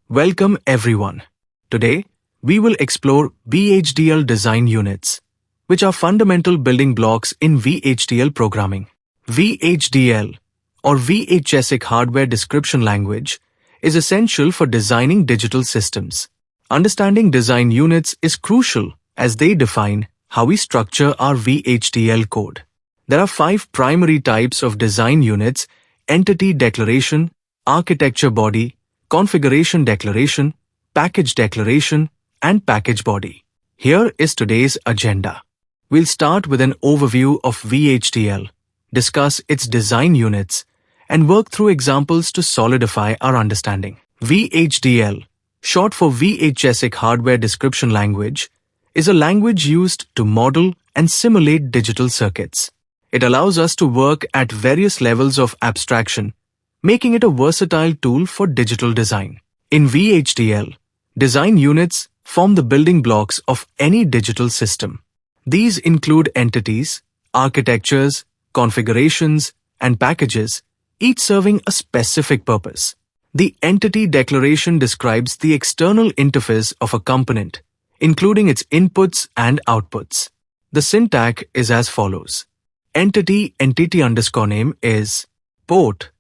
Welcome everyone. Today, we will explore VHDL design units, which are fundamental building blocks in VHDL programming. VHDL, or VHDL hardware description language, is essential for designing digital systems. Understanding design units is crucial as they define how we structure our VHDL code. There are 5 primary types of design units: entity declaration, architecture body, configuration declaration, package declaration, and package body. Here is today's agenda. We'll start with an overview of VHDL, discuss its design units, and work through examples to solidify our understanding. VHDL, short for VHDL hardware description language, is a language used to model and simulate digital circuits. It allows us to work at various levels of abstraction, making it a versatile tool for digital design. In VHDL, design units form the building blocks of any digital system. These include entities, architectures, configurations, and packages, each serving a specific purpose. The entity declaration describes the external interface of a component, including its inputs and outputs. The syntax is as follows. Entity underscore name is port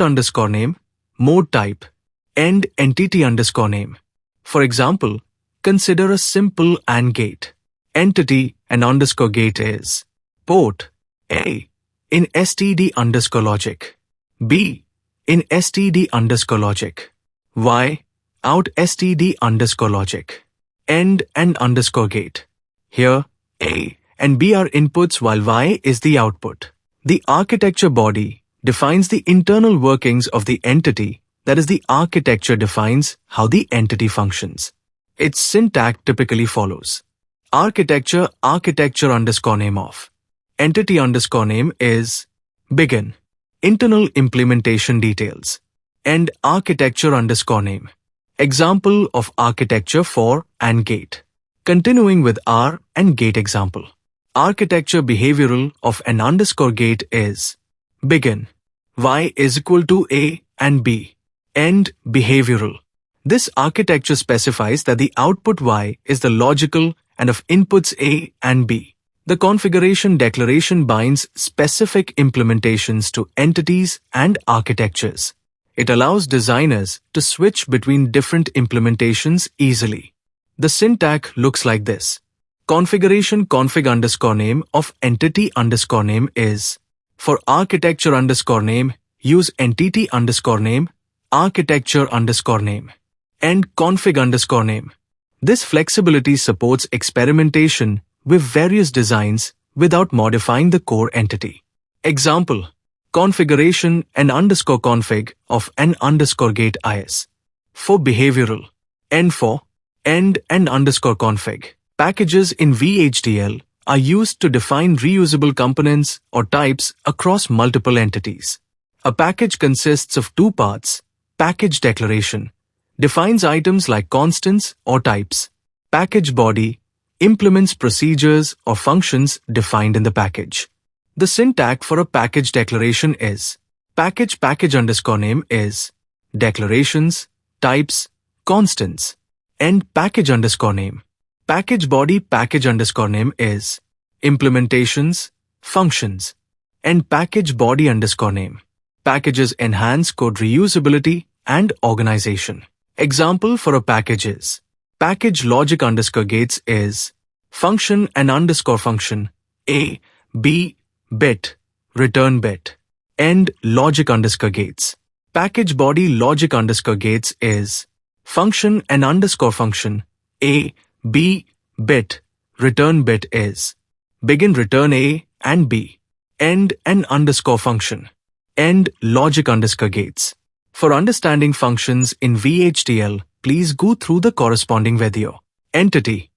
underscore name, mode type, and entity underscore name. For example, consider a simple AND gate. Entity and underscore gate is port A in std underscore logic, B in std underscore logic, Y out std underscore logic, and underscore gate. Here, A and B are inputs while Y is the output. The architecture body defines the internal workings of the entity, that is, the architecture defines how the entity functions. Its syntax typically follows. Architecture underscore name of. Entity underscore name is begin, internal implementation details, and architecture underscore name. Example of architecture for AND gate. Continuing with R and gate example. Architecture behavioral of an underscore gate is begin, Y is equal to A and B, and behavioral. This architecture specifies that the output Y is the logical and of inputs A and B. The configuration declaration binds specific implementations to entities and architectures. It allows designers to switch between different implementations easily. The syntax looks like this. Configuration config underscore name of entity underscore name is. For architecture underscore name, use entity underscore name, architecture underscore name, and config underscore name. This flexibility supports experimentation with various designs without modifying the core entity. Example, configuration and underscore config of an underscore gate is. For behavioral, and for and underscore config. Packages in VHDL are used to define reusable components or types across multiple entities. A package consists of 2 parts. Package declaration defines items like constants or types. Package body implements procedures or functions defined in the package. The syntax for a package declaration is package underscore name is declarations, types, constants, and package underscore name. Package body package underscore name is implementations, functions, and package body underscore name. Packages enhance code reusability and organization. Example for a package is package logic underscore gates is function and underscore function A, B, bit, return bit, and logic underscore gates. Package body logic underscore gates is function and underscore function A, B, bit, return bit is begin return A and B, end and underscore function, and logic underscore gates. For understanding functions in VHDL, please go through the corresponding video. Entity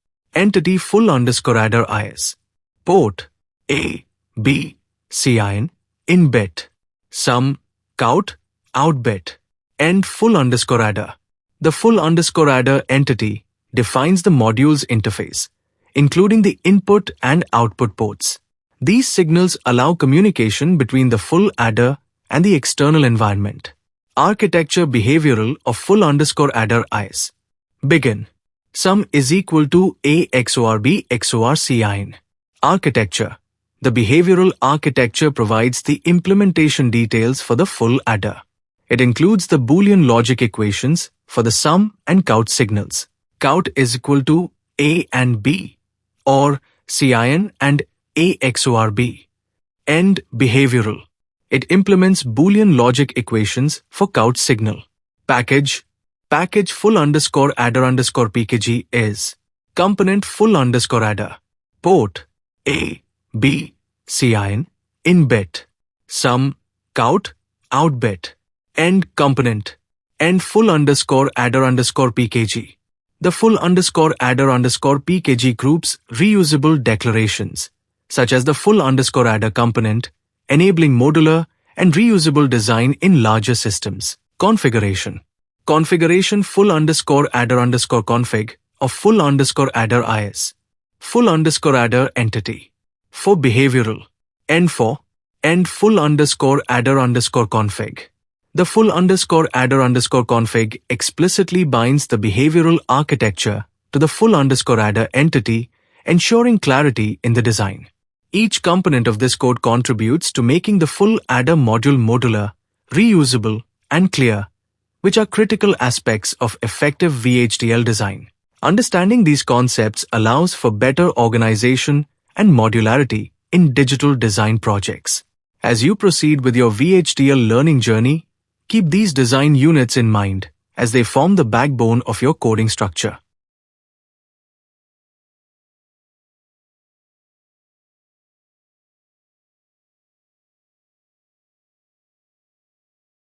full underscore adder is port A, B, cin, in bit, sum, count, out bit, and full underscore adder. The full underscore adder entity defines the module's interface, including the input and output ports. These signals allow communication between the full adder and the external environment. Architecture behavioral of full underscore adder is. Begin. Sum is equal to A XOR B XOR Cin. Architecture. The behavioral architecture provides the implementation details for the full adder. It includes the Boolean logic equations for the sum and count signals. Count is equal to A and B, or Cin and A XOR B. And behavioral. It implements Boolean logic equations for count signal. Package full underscore adder underscore pkg is. Component full underscore adder. Port A, B, Cin, in bit. Sum, count, out bit. End component. End full underscore adder underscore pkg. The full underscore adder underscore pkg groups reusable declarations, such as the full underscore adder component, enabling modular and reusable design in larger systems. Configuration full underscore adder underscore config of full underscore adder is. Full underscore adder entity. For behavioral. End full underscore adder underscore config. The full underscore adder underscore config explicitly binds the behavioral architecture to the full underscore adder entity, ensuring clarity in the design. Each component of this code contributes to making the full adder module modular, reusable, and clear, which are critical aspects of effective VHDL design. Understanding these concepts allows for better organization and modularity in digital design projects. As you proceed with your VHDL learning journey, keep these design units in mind as they form the backbone of your coding structure.